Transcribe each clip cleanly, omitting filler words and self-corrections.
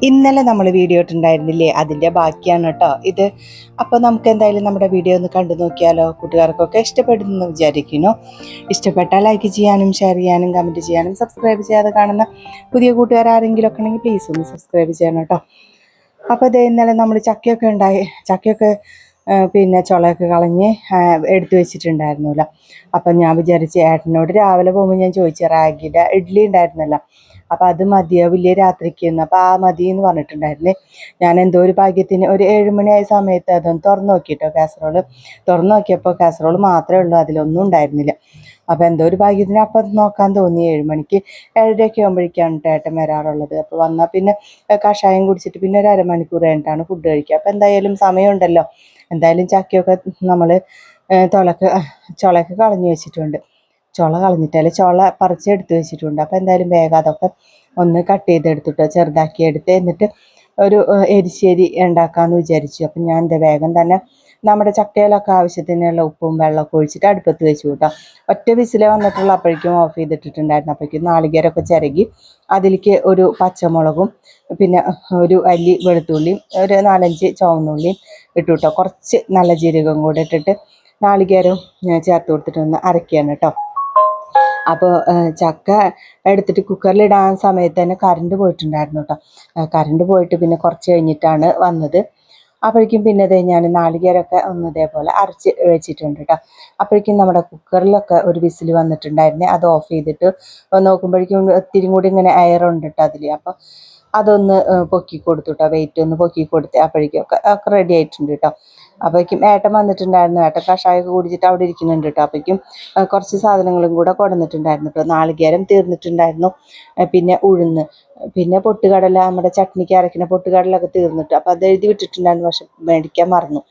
ഇന്നലെ നമ്മൾ വീഡിയോ ഇട്ടുണ്ടായിരുന്നില്ലേ, അതിൻ്റെ ബാക്കിയാണ് കേട്ടോ ഇത്. അപ്പോൾ നമുക്ക് എന്തായാലും നമ്മുടെ വീഡിയോ ഒന്ന് കണ്ടു നോക്കിയാലോ. കൂട്ടുകാർക്കൊക്കെ ഇഷ്ടപ്പെടുന്നു വിചാരിക്കുന്നു. ഇഷ്ടപ്പെട്ടാൽ ലൈക്ക് ചെയ്യാനും ഷെയർ ചെയ്യാനും കമൻറ്റ് ചെയ്യാനും സബ്സ്ക്രൈബ് ചെയ്യാതെ കാണുന്ന പുതിയ കൂട്ടുകാർ ആരെങ്കിലും ഒക്കെ ഉണ്ടെങ്കിൽ പ്ലീസ് ഒന്ന് സബ്സ്ക്രൈബ് ചെയ്യണം കേട്ടോ. അപ്പോൾ ഇത് ഇന്നലെ നമ്മൾ ചക്കയൊക്കെ ഉണ്ടായി, ചക്കയൊക്കെ പിന്നെ ചുളയൊക്കെ കളഞ്ഞ് എടുത്തു വെച്ചിട്ടുണ്ടായിരുന്നില്ല. അപ്പം ഞാൻ വിചാരിച്ച് ഏട്ടനോട് രാവിലെ പോകുമ്പോൾ ഞാൻ ചോദിച്ചു, റാഗിയുടെ ഇഡ്ഡലി ഉണ്ടായിരുന്നല്ലോ, അപ്പം അത് മതിയോ വലിയ രാത്രിക്ക് എന്ന്. അപ്പം ആ മതി എന്ന് പറഞ്ഞിട്ടുണ്ടായിരുന്നേ. ഞാൻ എന്തോ ഒരു ഭാഗ്യത്തിന് ഒരു 7 മണിയായ സമയത്ത് അതൊന്ന് തുറന്ന് നോക്കിയിട്ടോ, കാസറോള് തുറന്ന് നോക്കിയപ്പോൾ കാസറോള് മാത്രമേ ഉള്ളൂ, അതിലൊന്നും ഉണ്ടായിരുന്നില്ല. അപ്പോൾ എന്തോ ഒരു ഭാഗ്യത്തിന് അപ്പം നോക്കാൻ തോന്നി. 7 മണിക്ക് 7:30 ആകുമ്പോഴേക്കാണ് ഏട്ടൻ വരാറുള്ളത്. അപ്പോൾ വന്നാൽ പിന്നെ കഷായം കുടിച്ചിട്ട് പിന്നെ ഒരു അരമണിക്കൂർ കഴിഞ്ഞിട്ടാണ് ഫുഡ് കഴിക്കുക. അപ്പോൾ എന്തായാലും സമയമുണ്ടല്ലോ. എന്തായാലും ചക്കയൊക്കെ നമ്മൾ ചുളയൊക്കെ കളഞ്ഞു വെച്ചിട്ടുണ്ട്. ചുള കളഞ്ഞിട്ടല്ല, ചുള പറിച്ചെടുത്ത് വെച്ചിട്ടുണ്ട്. അപ്പോൾ എന്തായാലും വേഗം അതൊക്കെ ഒന്ന് കട്ട് ചെയ്തെടുത്തിട്ടോ, ചെറുതാക്കി എടുത്ത് എന്നിട്ട് ഒരു എരിശ്ശേരി ഉണ്ടാക്കാമെന്ന് വിചാരിച്ചു. അപ്പം ഞാൻ എന്താ വേഗം തന്നെ നമ്മുടെ ചക്കയിലൊക്കെ ആവശ്യത്തിനുള്ള ഉപ്പും വെള്ളമൊക്കെ ഒഴിച്ചിട്ട് അടുപ്പത്ത് വെച്ചു കേട്ടോ. ഒറ്റ വിസിലേ വന്നിട്ടുള്ള, അപ്പോഴേക്കും ഓഫ് ചെയ്തിട്ടിട്ടുണ്ടായിരുന്നു. അപ്പോഴേക്കും നാളികേരമൊക്കെ ചിരകി അതിലേക്ക് ഒരു പച്ചമുളകും പിന്നെ ഒരു അല്ലി വെളുത്തുള്ളിയും ഒരു 4-5 ചുവന്നുള്ളിയും ഇട്ടു കേട്ടോ. കുറച്ച് നല്ല ജീരകം കൂടെ ഇട്ടിട്ട് നാളികേരം ചേർത്ത് കൊടുത്തിട്ടൊന്ന് അരയ്ക്കുകയാണ് കേട്ടോ. അപ്പോൾ ചക്ക എടുത്തിട്ട് കുക്കറിലിടാൻ സമയത്ത് തന്നെ കറണ്ട് പോയിട്ടുണ്ടായിരുന്നു കേട്ടോ. കറണ്ട് പോയിട്ട് പിന്നെ കുറച്ച് കഴിഞ്ഞിട്ടാണ് വന്നത്. അപ്പോഴേക്കും പിന്നെ ഇത് ഞാൻ നാളികേരമൊക്കെ ഒന്ന് ഇതേപോലെ അരച്ച് വെച്ചിട്ടുണ്ട് കേട്ടോ. അപ്പോഴേക്കും നമ്മുടെ കുക്കറിലൊക്കെ ഒരു വിസിൽ വന്നിട്ടുണ്ടായിരുന്നു. അത് ഓഫ് ചെയ്തിട്ട് നോക്കുമ്പോഴേക്കും ഒത്തിരി കൂടി ഇങ്ങനെ എയറുണ്ട് കേട്ടോ അതിൽ. അപ്പോൾ അതൊന്ന് പൊക്കി കൊടുത്തു കേട്ടോ, വെയിറ്റ് ഒന്ന് പൊക്കി കൊടുത്ത്. അപ്പോഴേക്കും ഒക്കെ റെഡി ആയിട്ടുണ്ട് കേട്ടോ. അപ്പോഴേക്കും ഏട്ടൻ വന്നിട്ടുണ്ടായിരുന്നു. ഏട്ടൻ കഷായമൊക്കെ കുടിച്ചിട്ട് അവിടെ ഇരിക്കുന്നുണ്ട് കേട്ടോ. അപ്പോഴേക്കും കുറച്ച് സാധനങ്ങളും കൂടെ കൊണ്ടുവന്നിട്ടുണ്ടായിരുന്നു കേട്ടോ. നാളികേരം തീർന്നിട്ടുണ്ടായിരുന്നു, പിന്നെ ഉഴുന്ന്, പിന്നെ പൊട്ടുകടല, നമ്മുടെ ചട്നിക്ക് അരയ്ക്കുന്ന പൊട്ടുകടലൊക്കെ തീർന്നിട്ട്. അപ്പോൾ അത് എഴുതി വിട്ടിട്ടുണ്ടായിരുന്നു, പക്ഷെ മേടിക്കാൻ മറന്നു.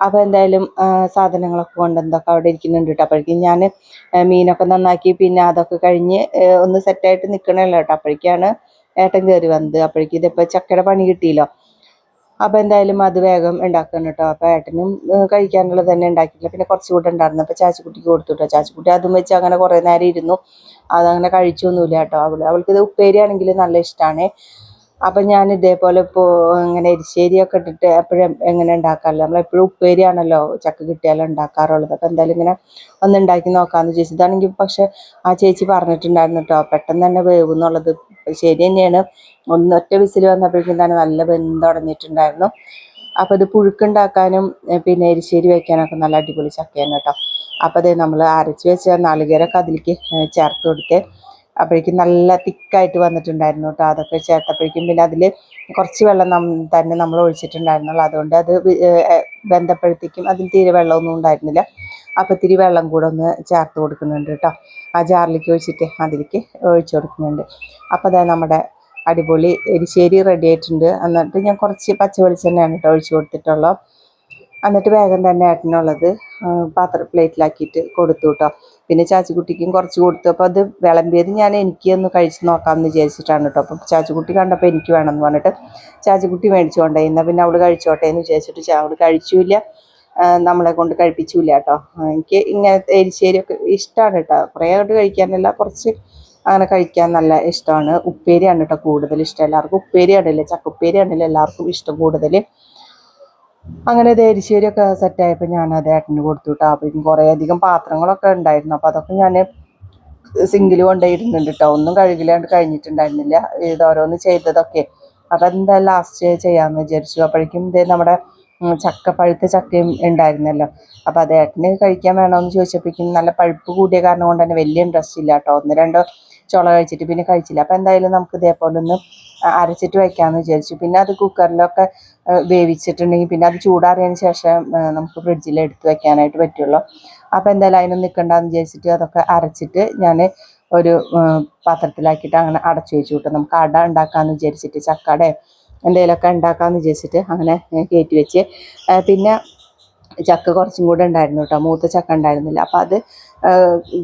അപ്പോൾ എന്തായാലും സാധനങ്ങളൊക്കെ കൊണ്ടുവന്നതൊക്കെ അവിടെ ഇരിക്കുന്നുണ്ട് കേട്ടോ. അപ്പോഴേക്കും ഞാൻ മീനൊക്കെ നന്നാക്കി പിന്നെ അതൊക്കെ കഴിഞ്ഞ് ഒന്ന് സെറ്റായിട്ട് നിൽക്കണമല്ലോ കേട്ടോ. അപ്പോഴേക്കാണ് ഏട്ടൻ കയറി വന്നത്. അപ്പോഴേക്കും ഇതിപ്പോൾ ചക്കയുടെ പണി കിട്ടിയല്ലോ. അപ്പോൾ എന്തായാലും അത് വേഗം ഉണ്ടാക്കണം കേട്ടോ. അപ്പോൾ ഏട്ടനും കഴിക്കാനുള്ളത് തന്നെ ഉണ്ടാക്കിയില്ല, പിന്നെ കുറച്ചുകൂടെ ഉണ്ടായിരുന്നു. അപ്പോൾ ചാച്ചിക്കുട്ടിക്ക് കൊടുത്തു കേട്ടോ. ചാച്ചിക്കുട്ടി അതും വെച്ച് അങ്ങനെ കുറേ നേരം ഇരുന്നു. അതങ്ങനെ കഴിച്ചൊന്നുമില്ല കേട്ടോ. അവൾക്കിത് ഉപ്പേരിയാണെങ്കിൽ നല്ല ഇഷ്ടമാണ്. അപ്പം ഞാൻ ഇതേപോലെ ഇപ്പോൾ ഇങ്ങനെ എരിശ്ശേരിയൊക്കെ ഇട്ടിട്ട് എപ്പോഴും എങ്ങനെ ഉണ്ടാക്കാറില്ല, നമ്മളെപ്പോഴും ഉപ്പേരിയാണല്ലോ ചക്ക കിട്ടിയാലും ഉണ്ടാക്കാറുള്ളത്. അപ്പോൾ എന്തായാലും ഇങ്ങനെ ഒന്ന് ഉണ്ടാക്കി നോക്കാമെന്ന് ചോദിച്ചു. ഇതാണെങ്കിൽ പക്ഷേ ആ ചേച്ചി പറഞ്ഞിട്ടുണ്ടായിരുന്നു കേട്ടോ, പെട്ടെന്ന് തന്നെ വേവും എന്നുള്ളത്. ശരി തന്നെയാണ്. ഒറ്റ വിസിൽ വന്നപ്പോഴേക്കും തന്നെ നല്ല വെന്തുടഞ്ഞിട്ടുണ്ടായിരുന്നു. അപ്പോൾ ഇത് പുഴുക്കുണ്ടാക്കാനും പിന്നെ എരിശ്ശേരി വയ്ക്കാനൊക്കെ നല്ല അടിപൊളി ചക്കയാണ് കേട്ടോ. അപ്പോൾ അത് നമ്മൾ അരച്ച് വെച്ച നാളികേരമൊക്കെ അതിലേക്ക് ചേർത്ത് കൊടുത്ത് അപ്പോഴേക്കും നല്ല തിക്കായിട്ട് വന്നിട്ടുണ്ടായിരുന്നു കേട്ടോ. അതൊക്കെ ചേർത്തപ്പോഴേക്കും പിന്നെ അതിൽ കുറച്ച് വെള്ളം തന്നെ നമ്മൾ ഒഴിച്ചിട്ടുണ്ടായിരുന്നുള്ളൂ. അതുകൊണ്ട് അത് വെന്തപ്പോഴത്തേക്കും അതിൽ തീരെ വെള്ളമൊന്നും ഉണ്ടായിരുന്നില്ല. അപ്പോൾ ഇത്തിരി വെള്ളം കൂടെ ഒന്ന് ചേർത്ത് കൊടുക്കുന്നുണ്ട് കേട്ടോ. ആ ജാറിലേക്ക് ഒഴിച്ചിട്ട് അതിലേക്ക് ഒഴിച്ചു കൊടുക്കുന്നുണ്ട്. അപ്പോൾ അതായത് നമ്മുടെ അടിപൊളി എരിശ്ശേരി റെഡി ആയിട്ടുണ്ട്. എന്നിട്ട് ഞാൻ കുറച്ച് പച്ച വെളിച്ചെണ്ണയാണ് കേട്ടോ ഒഴിച്ചു കൊടുത്തിട്ടുള്ളത്. എന്നിട്ട് വേഗം തന്നെ ഏട്ടനുള്ളത് പ്ലേറ്റിലാക്കിയിട്ട് കൊടുത്തു കേട്ടോ. പിന്നെ ചാച്ചിക്കുട്ടിക്കും കുറച്ച് കൊടുത്തു. അപ്പോൾ അത് വിളമ്പിയത് എനിക്ക് ഒന്ന് കഴിച്ച് നോക്കാമെന്ന് വിചാരിച്ചിട്ടാണ് കേട്ടോ. അപ്പം ചാച്ചിക്കുട്ടി കണ്ടപ്പോൾ എനിക്ക് വേണമെന്ന് പറഞ്ഞിട്ട് ചാച്ചിക്കുട്ടി മേടിച്ചുകൊണ്ടേ. എന്നാൽ പിന്നെ അവൾ കഴിച്ചോട്ടെ എന്ന് വിചാരിച്ചിട്ട് അവൾ കഴിച്ചില്ല, നമ്മളെ കൊണ്ട് കഴിപ്പിച്ചില്ല കേട്ടോ. എനിക്ക് ഇങ്ങനത്തെ എരിശ്ശേരിയൊക്കെ ഇഷ്ടമാണ് കേട്ടോ. കുറേ ആയിട്ട് കഴിക്കാനല്ല, കുറച്ച് അങ്ങനെ കഴിക്കാൻ നല്ല ഇഷ്ടമാണ്. ഉപ്പേരിയാണ് കേട്ടോ കൂടുതൽ ഇഷ്ടം. എല്ലാവർക്കും ഉപ്പേരിയാണല്ലേ, ചക്ക ഉപ്പേരിയാണല്ലോ എല്ലാവർക്കും ഇഷ്ടം കൂടുതൽ. അങ്ങനെ ഇത് എരിശ്ശേരിയൊക്കെ സെറ്റായപ്പോൾ ഞാനത് ഏട്ടന് കൊടുത്തു കേട്ടോ. അപ്പം കുറേ അധികം പാത്രങ്ങളൊക്കെ ഉണ്ടായിരുന്നു. അപ്പോൾ അതൊക്കെ ഞാൻ സിങ്കിൽ കൊണ്ടുപോയിരുന്നുണ്ട് കേട്ടോ. ഒന്നും കഴുകിലാണ്ട് കഴിഞ്ഞിട്ടുണ്ടായിരുന്നില്ല ഇത് ഓരോന്ന് ചെയ്തതൊക്കെ. അപ്പം എന്തായാലും ലാസ്റ്റ് ചെയ്യാമെന്ന് വിചാരിച്ചു. അപ്പോഴേക്കും ഇത് നമ്മുടെ പഴുത്ത ചക്കയും ഉണ്ടായിരുന്നല്ലോ. അപ്പോൾ അത് ഏട്ടന് കഴിക്കാൻ വേണമെന്ന് ചോദിച്ചപ്പോഴേക്കും നല്ല പഴുപ്പ് കൂടിയ കാരണം കൊണ്ട് തന്നെ വലിയ ഇൻട്രസ്റ്റ് ഇല്ല കേട്ടോ. 1-2 ചുള കഴിച്ചിട്ട് പിന്നെ കഴിച്ചില്ല. അപ്പോൾ എന്തായാലും നമുക്ക് ഇതേപോലെ ഒന്ന് അരച്ചിട്ട് വയ്ക്കാമെന്ന് വിചാരിച്ചു. പിന്നെ അത് കുക്കറിലൊക്കെ വേവിച്ചിട്ടുണ്ടെങ്കിൽ പിന്നെ അത് ചൂടാറിയതിന് ശേഷം നമുക്ക് ഫ്രിഡ്ജിൽ എടുത്ത് വെക്കാനായിട്ട് പറ്റുള്ളൂ. അപ്പോൾ എന്തായാലും അതിനൊന്നും നിൽക്കണ്ടെന്ന് വിചാരിച്ചിട്ട് അതൊക്കെ അരച്ചിട്ട് ഞാൻ ഒരു പാത്രത്തിലാക്കിയിട്ട് അങ്ങനെ അടച്ചു വെച്ചു കേട്ടോ. നമുക്ക് അട ഉണ്ടാക്കാമെന്ന് വിചാരിച്ചിട്ട്, ചക്കട എന്തെങ്കിലുമൊക്കെ ഉണ്ടാക്കാമെന്ന് വിചാരിച്ചിട്ട് അങ്ങനെ കയറ്റി വെച്ച്. പിന്നെ ചക്ക കുറച്ചും കൂടെ ഉണ്ടായിരുന്നു കേട്ടോ, മൂത്ത ചക്ക ഉണ്ടായിരുന്നില്ല. അപ്പോൾ അത്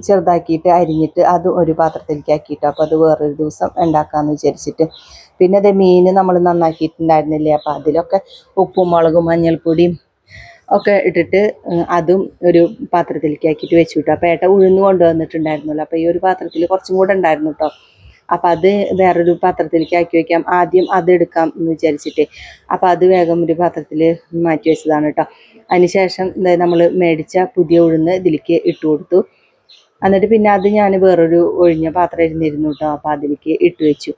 ചെറുതാക്കിയിട്ട് അരിഞ്ഞിട്ട് അത് ഒരു പാത്രത്തിലേക്ക് ആക്കിയിട്ട് അപ്പോൾ അത് വേറൊരു ദിവസം ഉണ്ടാക്കാമെന്ന് വിചാരിച്ചിട്ട്. പിന്നെ അത് മീൻ നമ്മൾ നന്നാക്കിയിട്ടുണ്ടായിരുന്നില്ലേ, അപ്പോൾ അതിലൊക്കെ ഉപ്പും മുളകും മഞ്ഞൾപ്പൊടിയും ഒക്കെ ഇട്ടിട്ട് അതും ഒരു പാത്രത്തിലേക്ക് ആക്കിയിട്ട് വെച്ചു കേട്ടോ. അപ്പോൾ ഏട്ട ഉഴുന്ന് കൊണ്ടുവന്നിട്ടുണ്ടായിരുന്നല്ലോ. അപ്പോൾ ഈ ഒരു പാത്രത്തിൽ കുറച്ചും കൂടെ ഉണ്ടായിരുന്നു കേട്ടോ. അപ്പോൾ അത് വേറൊരു പാത്രത്തിലേക്ക് ആക്കി വയ്ക്കാം, ആദ്യം അത് എടുക്കാം എന്ന് വിചാരിച്ചിട്ട്. അപ്പോൾ അത് വേഗം ഒരു പാത്രത്തിൽ മാറ്റി വെച്ചതാണ് കേട്ടോ. അതിനുശേഷം നമ്മൾ മേടിച്ച പുതിയ ഉഴുന്ന് ഇതിലേക്ക് ഇട്ട് കൊടുത്തു. എന്നിട്ട് പിന്നെ അത് ഞാൻ വേറൊരു ഒഴിഞ്ഞ പാത്രം ഇരുന്നിരുന്നു കേട്ടോ, അപ്പോൾ അതിലേക്ക് ഇട്ട് വെച്ചു.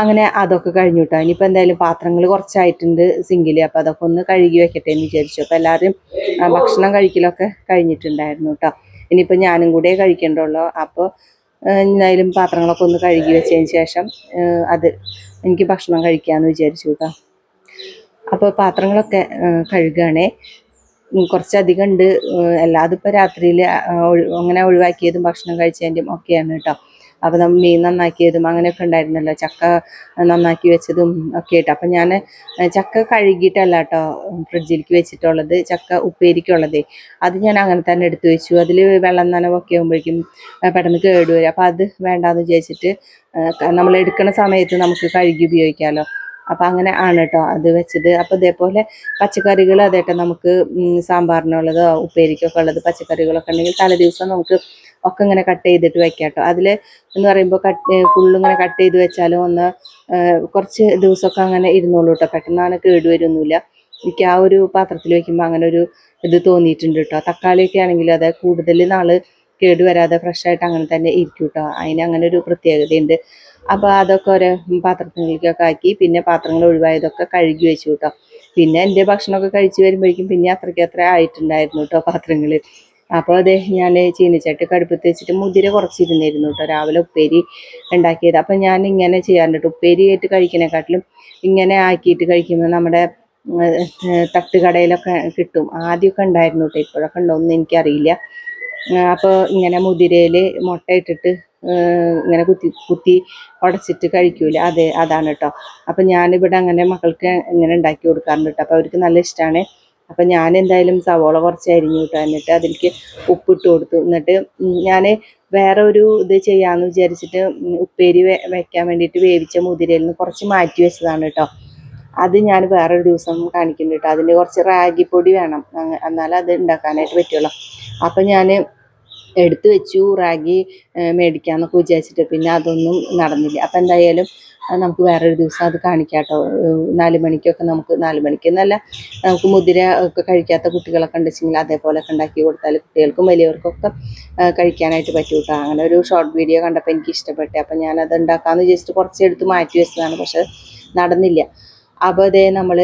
അങ്ങനെ അതൊക്കെ കഴിഞ്ഞു കേട്ടോ. ഇനിയിപ്പോൾ എന്തായാലും പാത്രങ്ങൾ കുറച്ചായിട്ടുണ്ട് സിങ്കിൽ, അപ്പോൾ അതൊക്കെ ഒന്ന് കഴുകി വെക്കട്ടെ എന്ന് വിചാരിച്ചു. അപ്പോൾ എല്ലാവരും ഭക്ഷണം കഴിക്കലൊക്കെ കഴിഞ്ഞിട്ടുണ്ടായിരുന്നു കേട്ടോ. ഇനിയിപ്പോൾ ഞാനും കൂടെ കഴിക്കേണ്ടുള്ളൂ. അപ്പോൾ എന്തായാലും പാത്രങ്ങളൊക്കെ ഒന്ന് കഴുകി വെച്ചതിന് ശേഷം അത് എനിക്ക് ഭക്ഷണം കഴിക്കാമെന്ന് വിചാരിച്ചു കേട്ടോ. അപ്പോൾ പാത്രങ്ങളൊക്കെ കഴുകുകയാണേ. കുറച്ചധികം ഉണ്ട്. എല്ലാതും ഇപ്പോൾ രാത്രിയിൽ അങ്ങനെ ഒഴിവാക്കിയതും ഭക്ഷണം കഴിച്ചതിൻ്റെയും ഒക്കെയാണ് കേട്ടോ. അപ്പോൾ നമ്മൾ മീൻ നന്നാക്കിയതും അങ്ങനെയൊക്കെ ഉണ്ടായിരുന്നല്ലോ, ചക്ക നന്നാക്കി വെച്ചതും ഒക്കെ ആയിട്ട്. അപ്പം ഞാൻ ചക്ക കഴുകിയിട്ടല്ല കേട്ടോ ഫ്രിഡ്ജിലേക്ക് വെച്ചിട്ടുള്ളത്, ചക്ക ഉപ്പേരിക്കുള്ളത് അത് ഞാൻ അങ്ങനെ തന്നെ എടുത്തു വെച്ചു. അതിൽ വെള്ളം നനവൊക്കെ ആകുമ്പോഴേക്കും പെട്ടെന്ന് കേടുവരും. അപ്പോൾ അത് വേണ്ടാന്ന് വിചാരിച്ചിട്ട് നമ്മൾ എടുക്കുന്ന സമയത്ത് നമുക്ക് കഴുകി ഉപയോഗിക്കാമല്ലോ. അപ്പം അങ്ങനെ ആണ് കേട്ടോ അത് വെച്ചത്. അപ്പോൾ ഇതേപോലെ പച്ചക്കറികൾ അതേട്ടെ നമുക്ക് സാമ്പാറിനുള്ളതോ ഉപ്പേരിക്കൊക്കെ ഉള്ളത് പച്ചക്കറികളൊക്കെ ഉണ്ടെങ്കിൽ തലേ ദിവസം നമുക്ക് ഒക്കെ ഇങ്ങനെ കട്ട് ചെയ്തിട്ട് വെക്കാം കേട്ടോ. അതിൽ എന്ന് പറയുമ്പോൾ ഫുള്ളിങ്ങനെ കട്ട് ചെയ്ത് വെച്ചാലും ഒന്ന് കുറച്ച് ദിവസമൊക്കെ അങ്ങനെ ഇരുന്നോളൂ കേട്ടോ, പെട്ടെന്ന് അങ്ങനെ കേടുവരുമൊന്നുമില്ല. എനിക്ക് ആ ഒരു പാത്രത്തിൽ വെക്കുമ്പോൾ അങ്ങനെ ഒരു ഇത് തോന്നിയിട്ടുണ്ട് കേട്ടോ. തക്കാളിയൊക്കെ ആണെങ്കിലും അതെ കൂടുതൽ നാൾ കേടുവരാതെ ഫ്രഷായിട്ട് അങ്ങനെ തന്നെ ഇരിക്കും കേട്ടോ. അതിന് അങ്ങനെ ഒരു പ്രത്യേകതയുണ്ട്. അപ്പോൾ അതൊക്കെ ഓരോ പാത്രത്തിലേക്കൊക്കെ ആക്കി പിന്നെ പാത്രങ്ങൾ ഒഴിവായതൊക്കെ കഴുകി വെച്ചു കേട്ടോ. പിന്നെ എൻ്റെ ഭക്ഷണമൊക്കെ കഴിച്ച് വരുമ്പോഴേക്കും പിന്നെ അത്ര ആയിട്ടുണ്ടായിരുന്നു കേട്ടോ പാത്രങ്ങൾ. അപ്പോൾ അതെ ഞാൻ ചീനിച്ചട്ടി അടുപ്പത്ത് വെച്ചിട്ട് മുതിര കുറച്ചിരുന്നിരുന്നു കേട്ടോ, രാവിലെ ഉപ്പേരി ഉണ്ടാക്കിയത്. അപ്പം ഞാൻ ഇങ്ങനെ ചെയ്യാറുണ്ട് കേട്ടോ, ഉപ്പേരി ആയിട്ട് കഴിക്കുന്നതിനെക്കാട്ടിലും ഇങ്ങനെ ആക്കിയിട്ട് കഴിക്കുമ്പോൾ നമ്മുടെ തട്ടുകടയിലൊക്കെ കിട്ടും. ആദ്യമൊക്കെ ഉണ്ടായിരുന്നു കേട്ടോ, ഇപ്പോഴൊക്കെ ഉണ്ടോയെന്ന് എനിക്കറിയില്ല. അപ്പോൾ ഇങ്ങനെ മുതിരയിൽ മുട്ട ഇട്ടിട്ട് ഇങ്ങനെ കുത്തി ഉടച്ചിട്ട് കഴിക്കൂല, അതാണ് കേട്ടോ. അപ്പം ഞാനിവിടെ അങ്ങനെ മക്കൾക്ക് ഇങ്ങനെ ഉണ്ടാക്കി കൊടുക്കാറുണ്ട് കേട്ടോ. അപ്പോൾ അവർക്ക് നല്ല ഇഷ്ടമാണ്. അപ്പം ഞാൻ എന്തായാലും സവോള കുറച്ച് അരിഞ്ഞു കിട്ടുക, എന്നിട്ട് അതിലേക്ക് ഉപ്പിട്ട് കൊടുത്തു. എന്നിട്ട് ഞാൻ വേറെ ഒരു ഇത് ചെയ്യാമെന്ന് വിചാരിച്ചിട്ട് ഉപ്പേരി വെക്കാൻ വേണ്ടിയിട്ട് വേവിച്ച മുതിരയിൽ നിന്ന് കുറച്ച് മാറ്റി വെച്ചതാണ് കേട്ടോ. അത് ഞാൻ വേറൊരു ദിവസം കാണിക്കുന്നുണ്ട് കേട്ടോ. അതിന് കുറച്ച് റാഗിപ്പൊടി വേണം, എന്നാലും അത് ഉണ്ടാക്കാനായിട്ട് പറ്റുള്ളൂ. അപ്പം ഞാൻ എടുത്തു വെച്ചു റാഗി മേടിക്കാമെന്നൊക്കെ വിചാരിച്ചിട്ട്, പിന്നെ അതൊന്നും നടന്നില്ല. അപ്പം എന്തായാലും നമുക്ക് വേറൊരു ദിവസം അത് കാണിക്കാം കേട്ടോ. 4 മണിക്കൊക്കെ നമുക്ക് 4 മണിക്കെന്നല്ല, നമുക്ക് മുതിര ഒക്കെ കഴിക്കാത്ത കുട്ടികളൊക്കെ ഉണ്ടെങ്കിൽ അതേപോലെയൊക്കെ ഉണ്ടാക്കി കൊടുത്താൽ കുട്ടികൾക്കും വലിയവർക്കൊക്കെ കഴിക്കാനായിട്ട് പറ്റും കേട്ടോ. അങ്ങനെ ഒരു ഷോർട്ട് വീഡിയോ കണ്ടപ്പോൾ എനിക്ക് ഇഷ്ടപ്പെട്ടു. അപ്പം ഞാനത് ഉണ്ടാക്കാമെന്ന് വിചാരിച്ചിട്ട് കുറച്ചെടുത്ത് മാറ്റി വെച്ചതാണ്, പക്ഷെ നടന്നില്ല. അപ്പോൾ അതേ നമ്മൾ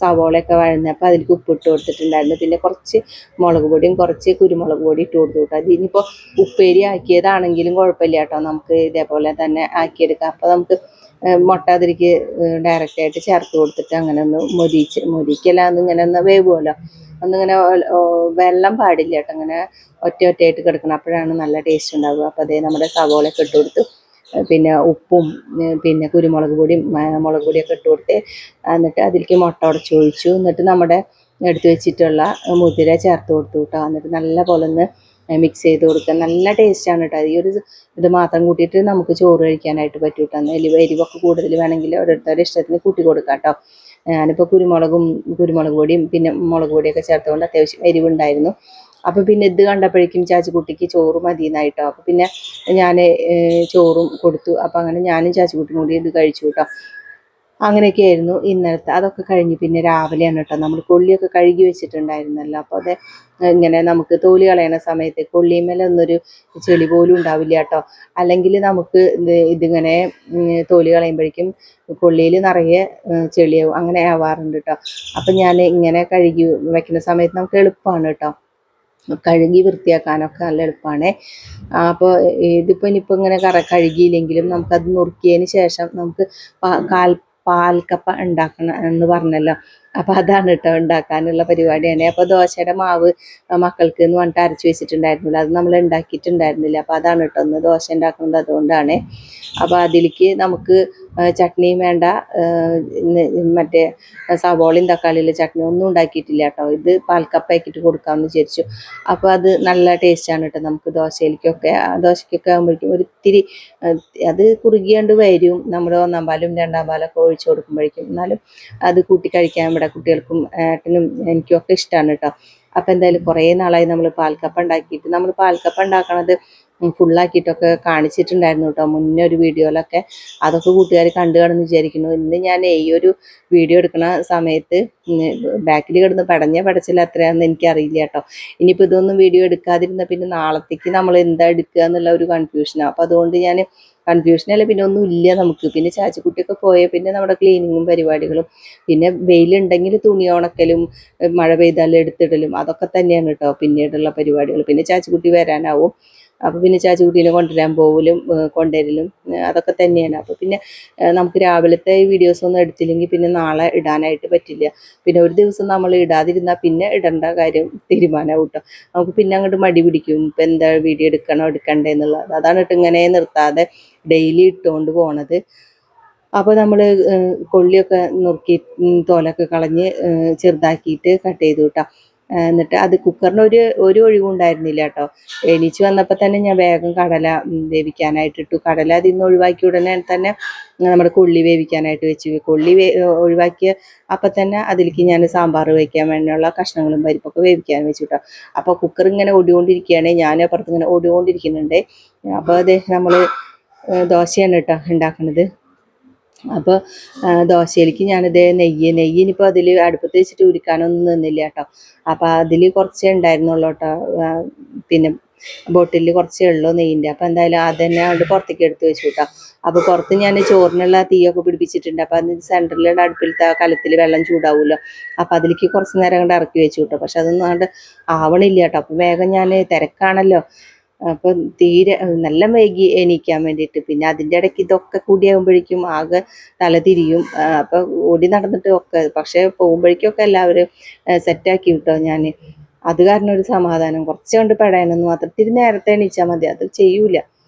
സവോളയൊക്കെ വഴഞ്ഞപ്പോൾ അതിലേക്ക് ഉപ്പിട്ട് കൊടുത്തിട്ടുണ്ടായിരുന്നു. പിന്നെ കുറച്ച് മുളക് പൊടിയും കുറച്ച് കുരുമുളക് പൊടി ഇട്ട് കൊടുത്തു കേട്ടോ. അത് ഇനിയിപ്പോൾ ഉപ്പേരി ആക്കിയതാണെങ്കിലും കുഴപ്പമില്ല കേട്ടോ, നമുക്ക് ഇതേപോലെ തന്നെ ആക്കിയെടുക്കാം. അപ്പോൾ നമുക്ക് മുട്ട അതിലേക്ക് ഡയറക്റ്റായിട്ട് ചേർത്ത് കൊടുത്തിട്ട് അങ്ങനെ ഒന്ന് മൊരിക്കല്ല, ഇങ്ങനെ ഒന്ന് വേവുമല്ലോ, ഒന്നിങ്ങനെ വെള്ളം പാടില്ല കേട്ടോ, അങ്ങനെ ഒറ്റയായിട്ട് കിടക്കണം, അപ്പോഴാണ് നല്ല ടേസ്റ്റ് ഉണ്ടാവുക. അപ്പോൾ അതേ നമ്മുടെ സവോളയൊക്കെ ഇട്ട് കൊടുത്തു, പിന്നെ ഉപ്പും പിന്നെ കുരുമുളക് പൊടിയും മുളക് പൊടിയൊക്കെ ഇട്ട് കൊടുത്ത് എന്നിട്ട് അതിലേക്ക് മുട്ട ഉടച്ചൊഴിച്ചു. എന്നിട്ട് നമ്മുടെ എടുത്ത് വെച്ചിട്ടുള്ള മുതിര ചേർത്ത് കൊടുത്തു കേട്ടോ. എന്നിട്ട് നല്ല പോലെ ഒന്ന് മിക്സ് ചെയ്ത് കൊടുക്കുക. നല്ല ടേസ്റ്റാണ് കേട്ടോ. ഈ ഒരു ഇത് മാത്രം കൂട്ടിയിട്ട് നമുക്ക് ചോറ് കഴിക്കാനായിട്ട് പറ്റും കേട്ടോ. എരിവൊക്കെ കൂടുതൽ വേണമെങ്കിൽ ഓരോരുത്തരുടെ ഇഷ്ടത്തിന് കൂട്ടി കൊടുക്കാം കേട്ടോ. ഞാനിപ്പോൾ കുരുമുളക് പൊടിയും പിന്നെ മുളക് പൊടിയൊക്കെ ചേർത്തുകൊണ്ട് അത്യാവശ്യം എരിവുണ്ടായിരുന്നു. അപ്പോൾ പിന്നെ ഇത് കണ്ടപ്പോഴേക്കും ചാച്ചിക്കുട്ടിക്ക് ചോറ് മതിയെന്നായിട്ടോ. അപ്പോൾ പിന്നെ ഞാൻ ചോറും കൊടുത്തു. അപ്പോൾ അങ്ങനെ ഞാനും ചാച്ചിക്കുട്ടിയും കൂടി ഇത് കഴിച്ചു കേട്ടോ. അങ്ങനെയൊക്കെ ആയിരുന്നു ഇന്നലത്തെ. അതൊക്കെ കഴിഞ്ഞ് പിന്നെ രാവിലെയാണ് കേട്ടോ നമ്മൾ കൊള്ളിയൊക്കെ കഴുകി വെച്ചിട്ടുണ്ടായിരുന്നല്ലോ. അപ്പോൾ അത് ഇങ്ങനെ നമുക്ക് തോലി കളയണ സമയത്ത് കൊള്ളിമേലെ ഒന്നൊരു ചെളി പോലും ഉണ്ടാവില്ല കേട്ടോ. അല്ലെങ്കിൽ നമുക്ക് ഇതിങ്ങനെ തോലി കളയുമ്പോഴേക്കും കൊള്ളിയിൽ നിറയെ ചെളിയാവും, അങ്ങനെ ആവാറുണ്ട് കേട്ടോ. അപ്പം ഞാൻ ഇങ്ങനെ കഴുകി വയ്ക്കുന്ന സമയത്ത് നമുക്ക് എളുപ്പമാണ് കേട്ടോ, കഴുകി വൃത്തിയാക്കാനൊക്കെ നല്ല എളുപ്പമാണ്. അപ്പോൾ ഇതിപ്പോൾ ഇനിയിപ്പോൾ ഇങ്ങനെ കഴുകിയില്ലെങ്കിലും നമുക്കത് നുറുക്കിയതിന് ശേഷം നമുക്ക് പാൽക്കപ്പ ഉണ്ടാക്കണം എന്ന് പറഞ്ഞല്ലോ. അപ്പോൾ അതാണ് കേട്ടോ ഉണ്ടാക്കാനുള്ള പരിപാടിയാണ്. അപ്പോൾ ദോശയുടെ മാവ് മക്കൾക്ക് എന്ന് പറഞ്ഞിട്ട് അരച്ച് വെച്ചിട്ടുണ്ടായിരുന്നില്ല, അത് നമ്മൾ ഉണ്ടാക്കിയിട്ടുണ്ടായിരുന്നില്ല. അപ്പോൾ അതാണ് കേട്ടോ ഒന്ന് ദോശ ഉണ്ടാക്കുന്നത്, അതുകൊണ്ടാണ്. അപ്പോൾ അതിലേക്ക് നമുക്ക് ചട്നിയും വേണ്ട, മറ്റേ സവോളയും തക്കാളിയിലെ ചട്നി ഒന്നും ഉണ്ടാക്കിയിട്ടില്ല കേട്ടോ. ഇത് പാൽക്കപ്പയാക്കിയിട്ട് കൊടുക്കാമെന്ന് വിചാരിച്ചു. അപ്പോൾ അത് നല്ല ടേസ്റ്റാണ് കേട്ടോ. നമുക്ക് ദോശയ്ക്കൊക്കെ ആകുമ്പോഴേക്കും ഒരിത്തിരി അത് കുറുകിയാണ്ട് വരും, നമ്മൾ 1-ാം പാലും 2-ാം പാലൊക്കെ ഒഴിച്ച് കൊടുക്കുമ്പോഴേക്കും. എന്നാലും അത് കൂട്ടി കഴിക്കാൻ ഇവിടെ കുട്ടികൾക്കും ഏട്ടനും എനിക്കും ഒക്കെ ഇഷ്ടമാണ് കേട്ടോ. അപ്പോൾ എന്തായാലും കുറേ നാളായി നമ്മൾ പാൽക്കപ്പ ഉണ്ടാക്കിയിട്ട്. നമ്മൾ പാൽക്കപ്പ ഉണ്ടാക്കണത് ഫുള്ളാക്കിയിട്ടൊക്കെ കാണിച്ചിട്ടുണ്ടായിരുന്നു കേട്ടോ മുന്നേ ഒരു വീഡിയോയിലൊക്കെ. അതൊക്കെ കൂട്ടുകാർ കണ്ടു കാണുമെന്ന് വിചാരിക്കുന്നു. ഇന്ന് ഞാൻ ഈ ഒരു വീഡിയോ എടുക്കുന്ന സമയത്ത് ബാക്കിൽ കിടന്ന് പടച്ചില്ല എത്രയാണെന്ന് എനിക്കറിയില്ല കേട്ടോ. ഇനിയിപ്പോൾ ഇതൊന്നും വീഡിയോ എടുക്കാതിരുന്ന പിന്നെ നാളത്തേക്ക് നമ്മൾ എന്താ എടുക്കുക എന്നുള്ള ഒരു കൺഫ്യൂഷനാണ്. അപ്പോൾ അതുകൊണ്ട് ഞാൻ കൺഫ്യൂഷനല്ല, പിന്നെ ഒന്നും ഇല്ല നമുക്ക്. പിന്നെ ചാച്ചിക്കുട്ടിയൊക്കെ പോയ പിന്നെ നമ്മുടെ ക്ലീനിങ്ങും പരിപാടികളും, പിന്നെ വെയിലുണ്ടെങ്കിൽ തുണി ഉണക്കലും മഴ പെയ്താൽ എടുത്തിടലും അതൊക്കെ തന്നെയാണ് കേട്ടോ പിന്നീടുള്ള പരിപാടികൾ. പിന്നെ ചാച്ചിക്കുട്ടി വരാനാവും. അപ്പോൾ പിന്നെ ചാച്ചിക്കുട്ടീനെ കൊണ്ടുവരാൻ പോകലും കൊണ്ടുവരലും അതൊക്കെ തന്നെയാണ്. അപ്പോൾ പിന്നെ നമുക്ക് രാവിലത്തെ ഈ വീഡിയോസൊന്നും എടുത്തില്ലെങ്കിൽ പിന്നെ നാളെ ഇടാനായിട്ട് പറ്റില്ല. പിന്നെ ഒരു ദിവസം നമ്മൾ ഇടാതിരുന്നാൽ പിന്നെ ഇടേണ്ട കാര്യം തീരുമാനമാവും കേട്ടോ. നമുക്ക് പിന്നെ അങ്ങോട്ട് മടി പിടിക്കും, ഇപ്പം എന്താ വീഡിയോ എടുക്കണോ എടുക്കണ്ടേ എന്നുള്ളത്. അതാണ് കേട്ടോ ഇങ്ങനെ നിർത്താതെ ഡെയിലി ഇട്ടുകൊണ്ട് പോണത്. അപ്പോൾ നമ്മൾ കൊള്ളിയൊക്കെ നുറുക്കി തോലൊക്കെ കളഞ്ഞ് ചെറുതാക്കിയിട്ട് കട്ട് ചെയ്തു കേട്ടോ. എന്നിട്ട് അത് കുക്കറിന് ഒരു ഒഴിവുണ്ടായിരുന്നില്ല കേട്ടോ. എണീച്ച് വന്നപ്പോൾ തന്നെ ഞാൻ വേഗം കടല വേവിക്കാനായിട്ട് ഇട്ടു. കടല അതിൽ നിന്ന് ഒഴിവാക്കിയ ഉടനെ തന്നെ നമ്മുടെ കൊള്ളി വേവിക്കാനായിട്ട് വെച്ചു. കൊള്ളി ഒഴിവാക്കിയ അപ്പം തന്നെ അതിലേക്ക് ഞാൻ സാമ്പാർ വയ്ക്കാൻ വേണ്ടിയുള്ള കഷ്ണങ്ങളും പരിപ്പൊക്കെ വേവിക്കാൻ വെച്ചു കേട്ടോ. അപ്പോൾ കുക്കർ ഇങ്ങനെ ഓടിക്കൊണ്ടിരിക്കുകയാണ്, ഞാൻ അപ്പുറത്ത് ഇങ്ങനെ ഓടിക്കൊണ്ടിരിക്കുന്നുണ്ട്. അപ്പോൾ അത് നമ്മൾ ദോശയാണ് കേട്ടോ ഉണ്ടാക്കുന്നത്. അപ്പോൾ ദോശയിലേക്ക് ഞാനിത് നെയ്യിനിപ്പോൾ അതിൽ അടുപ്പത്ത് വെച്ചിട്ട് ഉരുക്കാനൊന്നും നിന്നില്ല കേട്ടോ. അപ്പോൾ അതിൽ കുറച്ചേ ഉണ്ടായിരുന്നുള്ളൂ കേട്ടോ. പിന്നെ ബോട്ടിലിൽ കുറച്ചേ ഉള്ളൂ നെയ്യിൻ്റെ. അപ്പോൾ എന്തായാലും അതന്നെ അവിടെ പുറത്തേക്ക് എടുത്ത് വെച്ചു കേട്ടോ. അപ്പോൾ പുറത്ത് ഞാൻ ചോറിനുള്ള തീയൊക്കെ പിടിപ്പിച്ചിട്ടുണ്ട്. അപ്പോൾ അതിന് സെൻറ്ററിലുള്ള അടുപ്പിലത്തെ കലത്തിൽ വെള്ളം ചൂടാവുമല്ലോ. അപ്പോൾ അതിലേക്ക് കുറച്ച് നേരം കൊണ്ട് ഇറക്കി വെച്ചു കേട്ടോ. പക്ഷെ അതൊന്നും അങ്ങോട്ട് ആവണില്ല കേട്ടോ. അപ്പോൾ വേഗം ഞാൻ തിരക്കാണല്ലോ, അപ്പം തീരെ നല്ല വൈകി എണീക്കാൻ വേണ്ടിയിട്ട്. പിന്നെ അതിൻ്റെ ഇടയ്ക്ക് ഇതൊക്കെ കൂടിയാകുമ്പോഴേക്കും ആകെ തല തിരിയും. അപ്പം ഓടി നടന്നിട്ട് ഒക്കെ, പക്ഷേ പോകുമ്പോഴേക്കൊക്കെ എല്ലാവരും സെറ്റാക്കി വിട്ടോ ഞാൻ. അത് കാരണം ഒരു സമാധാനം. കുറച്ച് കൊണ്ട് പെടാനൊന്നും മാത്രം ഇത്തിരി നേരത്തെ എണീച്ചാൽ മതി, അത് ചെയ്യൂല.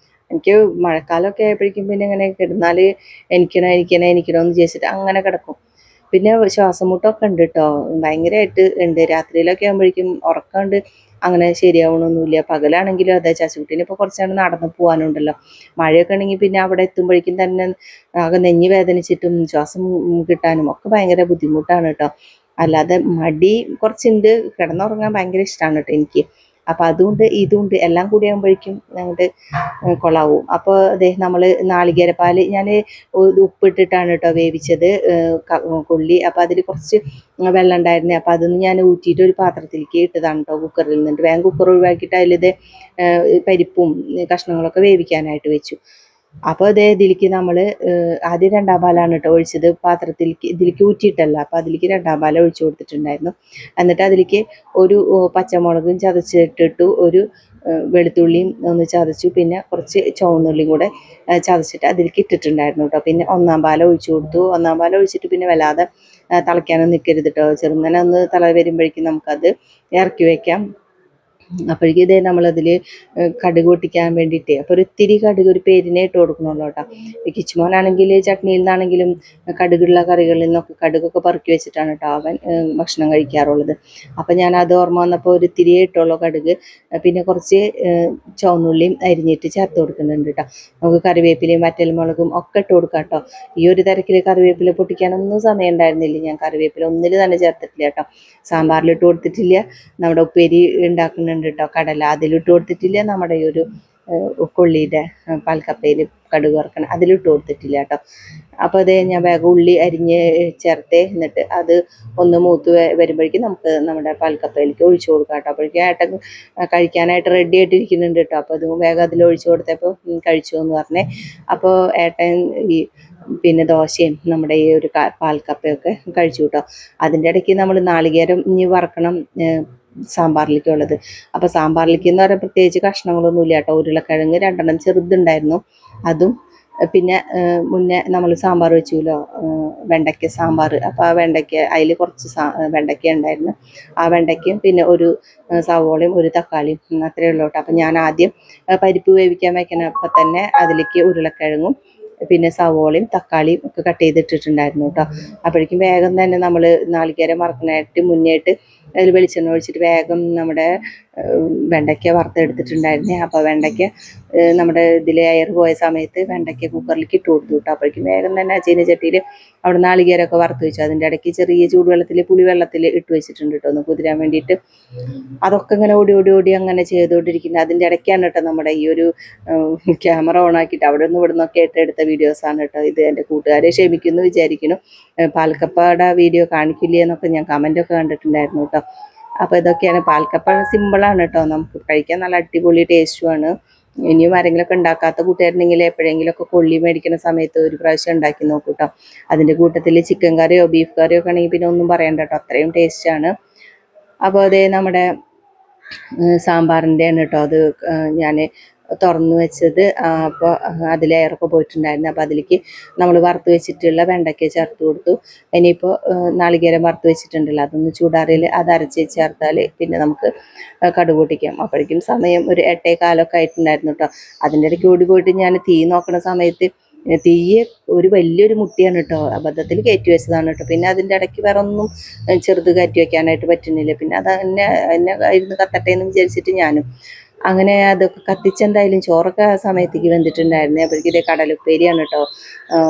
എനിക്ക് മഴക്കാലമൊക്കെ ആയപ്പോഴേക്കും പിന്നെ ഇങ്ങനെ കിടന്നാൽ എനിക്കണമെന്ന് വിചാരിച്ചിട്ട് അങ്ങനെ കിടക്കും. പിന്നെ ശ്വാസം മുട്ടൊക്കെ ഉണ്ട് കേട്ടോ, ഭയങ്കരമായിട്ട് ഉണ്ട്. രാത്രിയിലൊക്കെ ആകുമ്പോഴേക്കും ഉറക്കമുണ്ട് അങ്ങനെ ശരിയാവണമൊന്നുമില്ല. പകലാണെങ്കിലും അതെ, ചാച്ചുകുട്ടീനെ ഇപ്പോൾ കുറച്ചാണ് നടന്ന് പോകാനുണ്ടല്ലോ. മഴയൊക്കെ ആണെങ്കിൽ പിന്നെ അവിടെ എത്തുമ്പോഴേക്കും തന്നെ ആകെ നെഞ്ഞ് വേദനിച്ചിട്ടും ശ്വാസം കിട്ടാനും ഒക്കെ ഭയങ്കര ബുദ്ധിമുട്ടാണ് കേട്ടോ. അല്ലാതെ മടി കുറച്ചുണ്ട്, കിടന്നുറങ്ങാൻ ഭയങ്കര ഇഷ്ടമാണ് കേട്ടോ എനിക്ക്. അപ്പോൾ അതുകൊണ്ട് ഇതുകൊണ്ട് എല്ലാം കൂടി ആകുമ്പോഴേക്കും അങ്ങോട്ട് കൊളാവും. അപ്പോൾ അതെ നമ്മൾ നാളികേരപ്പാൽ ഞാൻ ഉപ്പിട്ടിട്ടാണ് കേട്ടോ വേവിച്ചത് കൊള്ളി. അപ്പോൾ അതിൽ കുറച്ച് വെള്ളം ഉണ്ടായിരുന്നേ. അപ്പോൾ അതൊന്ന് ഞാൻ ഊറ്റിയിട്ട് ഒരു പാത്രത്തിലേക്ക് ഇട്ടതാണ് കേട്ടോ കുക്കറിൽ നിന്നിട്ട്. വേഗം കുക്കർ ഒഴിവാക്കിയിട്ട് അതിലിത് പരിപ്പും കഷ്ണങ്ങളൊക്കെ വേവിക്കാനായിട്ട് വെച്ചു. അപ്പോൾ അതേ ഇതിലേക്ക് നമ്മൾ ആദ്യം രണ്ടാം പാലാണ് കേട്ടോ ഒഴിച്ചത് പാത്രത്തിലേക്ക്, ഇതിലേക്ക് ഊറ്റിയിട്ടല്ല. അപ്പോൾ അതിലേക്ക് രണ്ടാം പാല ഒഴിച്ചു കൊടുത്തിട്ടുണ്ടായിരുന്നു. എന്നിട്ട് അതിലേക്ക് ഒരു പച്ചമുളകും ചതച്ചിട്ടിട്ടു, ഒരു വെളുത്തുള്ളിയും ഒന്ന് ചതച്ചു, പിന്നെ കുറച്ച് ചുവന്നുള്ളിയും കൂടെ ചതച്ചിട്ട് അതിലേക്ക് ഇട്ടിട്ടുണ്ടായിരുന്നു കേട്ടോ. പിന്നെ ഒന്നാം പാല ഒഴിച്ചു കൊടുത്തു. ഒന്നാം പാല ഒഴിച്ചിട്ട് പിന്നെ വല്ലാതെ തിളയ്ക്കാനൊന്നും നിൽക്കരുത് കേട്ടോ. ചെറുങ്ങനെ ഒന്ന് തിള വരുമ്പോഴേക്കും നമുക്കത് ഇറക്കി വയ്ക്കാം. അപ്പോഴേക്കും ഇതേ നമ്മളതിൽ കടുക് പൊട്ടിക്കാൻ വേണ്ടിയിട്ട് അപ്പോൾ ഒരു ഇത്തിരി കടുക് ഒരു പേരിനെ ഇട്ട് കൊടുക്കണമല്ലോ കേട്ടോ. ഈ കിച്ചുമോനാണെങ്കിൽ ചട്നിയിൽ നിന്നാണെങ്കിലും കടുകുള്ള കറികളിൽ നിന്നൊക്കെ കടുകൊക്കെ പെറുക്കി വെച്ചിട്ടാണ് കേട്ടോ അവൻ ഭക്ഷണം കഴിക്കാറുള്ളത്. അപ്പോൾ ഞാനത് ഓർമ്മ വന്നപ്പോൾ ഒരു ഇത്തിരിയേ ഇട്ടുള്ളൂ കടുക്. പിന്നെ കുറച്ച് ചുവന്നുള്ളിയും അരിഞ്ഞിട്ട് ചേർത്ത് കൊടുക്കുന്നുണ്ട് കേട്ടോ. നമുക്ക് കറിവേപ്പിലയും വറ്റൽമുളകും ഒക്കെ ഇട്ട് കൊടുക്കാം കേട്ടോ. ഈ ഒരു തിരക്കിൽ കറിവേപ്പില പൊട്ടിക്കാനൊന്നും സമയം ഉണ്ടായിരുന്നില്ല. ഞാൻ കറിവേപ്പില ഒന്നിൽ തന്നെ ചേർത്തിട്ടില്ല കേട്ടോ. സാമ്പാറിലിട്ട് കൊടുത്തിട്ടില്ല, നമ്മുടെ ഉപ്പേരി ഉണ്ടാക്കുന്നുണ്ട് കേട്ടോ കടല അതിലിട്ട് കൊടുത്തിട്ടില്ല, നമ്മുടെ ഈ ഒരു കൊള്ളിയുടെ പാൽക്കപ്പയിൽ കടുക് വറുക്കണം അതിലിട്ട് കൊടുത്തിട്ടില്ല കേട്ടോ. അപ്പോൾ അതേ ഞാൻ വേഗം ഉള്ളി അരിഞ്ഞ് ചേർത്ത്, എന്നിട്ട് അത് ഒന്ന് മൂത്ത് വരുമ്പോഴേക്കും നമുക്ക് നമ്മുടെ പാൽക്കപ്പയിലേക്ക് ഒഴിച്ചു കൊടുക്കാം കേട്ടോ. അപ്പോഴേക്കും ഏട്ടൻ കഴിക്കാനായിട്ട് റെഡി ആയിട്ടിരിക്കുന്നുണ്ട് കേട്ടോ. അപ്പോൾ അതും വേഗം അതിൽ ഒഴിച്ചു കൊടുത്തപ്പോൾ കഴിച്ചു എന്ന് പറഞ്ഞേ. അപ്പോൾ ഏട്ടൻ ഈ പിന്നെ ദോശയും നമ്മുടെ ഈ ഒരു പാൽക്കപ്പയൊക്കെ കഴിച്ചു കേട്ടോ. അതിൻ്റെ ഇടയ്ക്ക് നമ്മൾ നാളികേരം ഇനി വറക്കണം സാമ്പാറിലേക്കുള്ളത്. അപ്പോൾ സാമ്പാറിലേക്ക് എന്ന് പറയാൻ പ്രത്യേകിച്ച് കഷ്ണങ്ങളൊന്നുമില്ല കേട്ടോ. ഉരുളക്കിഴങ്ങ് 2 ചെറുതുണ്ടായിരുന്നു, അതും പിന്നെ മുന്നേ നമ്മൾ സാമ്പാർ വെച്ചുല്ലോ വെണ്ടയ്ക്ക സാമ്പാർ. അപ്പോൾ ആ വെണ്ടയ്ക്ക അതിൽ കുറച്ച് വെണ്ടയ്ക്ക ഉണ്ടായിരുന്നു, ആ വെണ്ടയ്ക്കയും പിന്നെ ഒരു സവോളയും ഒരു തക്കാളിയും അത്രയേ ഉള്ളൂ കേട്ടോ. അപ്പോൾ ഞാൻ ആദ്യം പരിപ്പ് വേവിക്കാൻ വയ്ക്കണപ്പോൾ തന്നെ അതിലേക്ക് ഉരുളക്കിഴങ്ങും പിന്നെ സവോളയും തക്കാളിയും ഒക്കെ കട്ട് ചെയ്തിട്ടിട്ടുണ്ടായിരുന്നു കേട്ടോ. അപ്പോഴേക്കും വേഗം തന്നെ നമ്മൾ നാളികേരം വറക്കാനായിട്ട് മുന്നേയിട്ട് അതിൽ വെളിച്ചെണ്ണ ഒഴിച്ചിട്ട് വേഗം നമ്മുടെ വെണ്ടയ്ക്ക വറുത്തെടുത്തിട്ടുണ്ടായിരുന്നേ. അപ്പോൾ വെണ്ടയ്ക്ക നമ്മുടെ ഇതിലെ എയർ പോയ സമയത്ത് വെണ്ടയ്ക്ക കുക്കറിലേക്ക് ഇട്ട് കൊടുത്തു കേട്ടോ. അപ്പോഴേക്കും വേഗം തന്നെ ആ ചീനച്ചട്ടിയിൽ അവിടെ നാളികേരമൊക്കെ വറുത്ത് വെച്ചു. അതിൻ്റെ ഇടയ്ക്ക് ചെറിയ ചൂടുവെള്ളത്തിൽ പുളിവെള്ളത്തിൽ ഇട്ട് വെച്ചിട്ടുണ്ട് കേട്ടോ, ഒന്ന് കുതിരാൻ വേണ്ടിയിട്ട്. അതൊക്കെ ഇങ്ങനെ ഓടി ഓടി ഓടി അങ്ങനെ ചെയ്തുകൊണ്ടിരിക്കുന്നത്. അതിൻ്റെ ഇടയ്ക്കാണ് കേട്ടോ നമ്മുടെ ഈ ഒരു ക്യാമറ ഓൺ ആക്കിയിട്ട് അവിടെ നിന്ന് ഇവിടെ നിന്നൊക്കെ എടുത്ത വീഡിയോസാണ് കേട്ടോ ഇത്. എൻ്റെ കൂട്ടുകാരെ ക്ഷമിക്കുന്നു വിചാരിക്കുന്നു. പാൽക്കപ്പയുടെ വീഡിയോ കാണിക്കില്ലേ എന്നൊക്കെ ഞാൻ കമൻ്റൊക്കെ കണ്ടിട്ടുണ്ടായിരുന്നു കേട്ടോ. അപ്പോൾ ഇതൊക്കെയാണ് പാൽക്കപ്പ. സിമ്പിളാണ് കേട്ടോ, നമുക്ക് കഴിക്കാൻ നല്ല അടിപൊളി ടേസ്റ്റുമാണ്. ഇനിയും ആരെങ്കിലുമൊക്കെ ഉണ്ടാക്കാത്ത കൂട്ടുകാരുണ്ടെങ്കിൽ എപ്പോഴെങ്കിലുമൊക്കെ കൊള്ളി മേടിക്കുന്ന സമയത്ത് ഒരു പ്രാവശ്യം ഉണ്ടാക്കി നോക്കൂ കേട്ടോ. അതിൻ്റെ കൂട്ടത്തിൽ ചിക്കൻ കറിയോ ബീഫ് കറിയോ ഒക്കെ ആണെങ്കിൽ പിന്നെ ഒന്നും പറയണ്ട കേട്ടോ, അത്രയും ടേസ്റ്റാണ്. അപ്പോൾ അതേ നമ്മുടെ സാമ്പാറിൻ്റെയാണ് കേട്ടോ അത് ഞാൻ തുറന്ന് വെച്ചത്. അപ്പോൾ അതിൽ എയറൊക്കെ പോയിട്ടുണ്ടായിരുന്നു. അപ്പോൾ അതിലേക്ക് നമ്മൾ വറുത്ത് വെച്ചിട്ടുള്ള വെണ്ടയ്ക്ക ചേർത്ത് കൊടുത്തു. ഇനിയിപ്പോൾ നാളികേരം വറുത്ത് വെച്ചിട്ടുണ്ടല്ലോ, അതൊന്ന് ചൂടാറിയിൽ അത് അരച്ച് ചേർത്താൽ പിന്നെ നമുക്ക് കടുക് പൊട്ടിക്കാം. അപ്പോഴേക്കും സമയം ഒരു 8:15 ആയിട്ടുണ്ടായിരുന്നു കേട്ടോ. അതിൻ്റെ ഇടയ്ക്ക് ഓടി പോയിട്ട് ഞാൻ തീ നോക്കുന്ന സമയത്ത് തീയെ ഒരു വലിയൊരു മുട്ടിയാണ് കേട്ടോ, അബദ്ധത്തിൽ കയറ്റി വെച്ചതാണ് കേട്ടോ. പിന്നെ അതിൻ്റെ ഇടയ്ക്ക് വേറെ ഒന്നും ചെറുത് കയറ്റി വെക്കാനായിട്ട് പറ്റുന്നില്ല. പിന്നെ അത് എന്നെ ഇരുന്ന് കത്തട്ടെ എന്ന് വിചാരിച്ചിട്ട് ഞാനും അങ്ങനെ അതൊക്കെ കത്തിച്ചെന്തായാലും ചോറൊക്കെ ആ സമയത്തേക്ക് വെന്തിട്ടുണ്ടായിരുന്നു. അപ്പോഴേക്കും ഇതേ കടലുപ്പേരിയാണ് കേട്ടോ.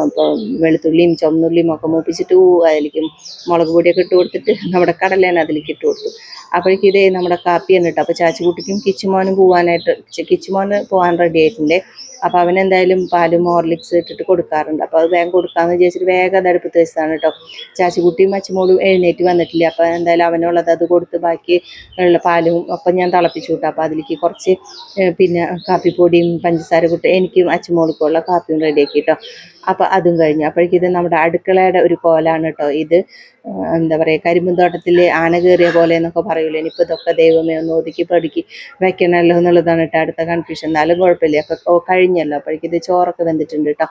ഇപ്പോൾ വെളുത്തുള്ളിയും ചുവന്നുള്ളിയും ഒക്കെ മൂപ്പിച്ചിട്ട് അതിലേക്കും മുളക് പൊടിയൊക്കെ ഇട്ട് കൊടുത്തിട്ട് നമ്മുടെ കടലേനെ അതിലേക്ക് ഇട്ട് കൊടുത്തു. അപ്പോഴേക്കും ഇതേ നമ്മുടെ കാപ്പിയാണ് കേട്ടോ. അപ്പോൾ ചാച്ചിക്കുട്ടിക്കും കിച്ചുമോനും പോകാനായിട്ട്, കിച്ചുമോന് പോകാൻ റെഡി ആയിട്ടുണ്ട്. അപ്പോൾ അവനെന്തായാലും പാലും ഹോർലിക്സ് ഇട്ടിട്ട് കൊടുക്കാറുണ്ട്. അപ്പോൾ അത് വേഗം കൊടുക്കാമെന്ന് വിചാരിച്ചിട്ട് വേഗം അത് അടുപ്പത്ത് വെച്ചതാണ് കേട്ടോ. ചാച്ചിക്കുട്ടിയും അച്ഛമോളും എഴുന്നേറ്റ് വന്നിട്ടില്ല. അപ്പോൾ എന്തായാലും അവനുള്ളത് അത് കൊടുത്ത് ബാക്കി ഉള്ള പാലും ഒക്കെ ഞാൻ തിളപ്പിച്ചു വിട്ടു. അപ്പോൾ അതിലേക്ക് കുറച്ച് പിന്നെ കാപ്പിപ്പൊടിയും പഞ്ചസാര കൂട്ടി എനിക്കും അച്ഛമോൾക്കുള്ള കാപ്പിയും റെഡിയാക്കി കേട്ടോ. അപ്പോൾ അതും കഴിഞ്ഞു. അപ്പോഴേക്കും ഇത് നമ്മുടെ അടുക്കളയുടെ ഒരു കോലാണ് കേട്ടോ ഇത്. എന്താ പറയുക, കരിമ്പുന്തോട്ടത്തിൽ ആന കയറിയ പോലെ എന്നൊക്കെ പറയൂലേ. ഇനിയിപ്പോൾ ഇതൊക്കെ ദൈവമേ ഒന്ന് ഒതുക്കി പടുക്കി വെക്കണമല്ലോ എന്നുള്ളതാണ് കേട്ടോ അടുത്ത കൺഫ്യൂഷൻ. എന്നാലും കുഴപ്പമില്ല, ഒക്കെ കഴിഞ്ഞല്ലോ. അപ്പോഴേക്കും ഇത് ചോറൊക്കെ വെന്തിട്ടുണ്ട് കേട്ടോ.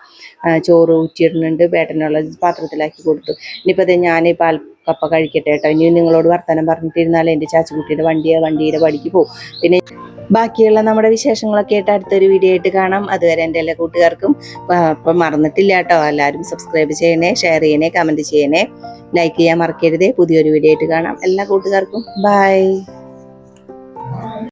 ചോറ് ഊറ്റിയിടുന്നുണ്ട്, ബേട്ടനുള്ള പാത്രത്തിലാക്കി കൊടുത്തു. ഇനിയിപ്പോൾ അത് ഞാൻ പാൽക്കപ്പ കഴിക്കട്ടെ കേട്ടോ. ഇനി നിങ്ങളോട് വർത്തമാനം പറഞ്ഞിട്ടിരുന്നാലേ എൻ്റെ ചാച്ചുകുട്ടിയുടെ വണ്ടിയുടെ പടിക്ക് പോകും. പിന്നെ ബാക്കിയുള്ള നമ്മുടെ വിശേഷങ്ങളൊക്കെ ആയിട്ട് അടുത്തൊരു വീഡിയോ ആയിട്ട് കാണാം. അതുവരെ എൻ്റെ എല്ലാ കൂട്ടുകാർക്കും ഇപ്പം മറന്നിട്ടില്ല കേട്ടോ, എല്ലാവരും സബ്സ്ക്രൈബ് ചെയ്യണേ, ഷെയർ ചെയ്യണേ, കമൻറ്റ് ചെയ്യണേ, ലൈക്ക് ചെയ്യാൻ മറക്കരുതേ. പുതിയൊരു വീഡിയോ ആയിട്ട് കാണാം. എല്ലാ കൂട്ടുകാർക്കും ബൈ.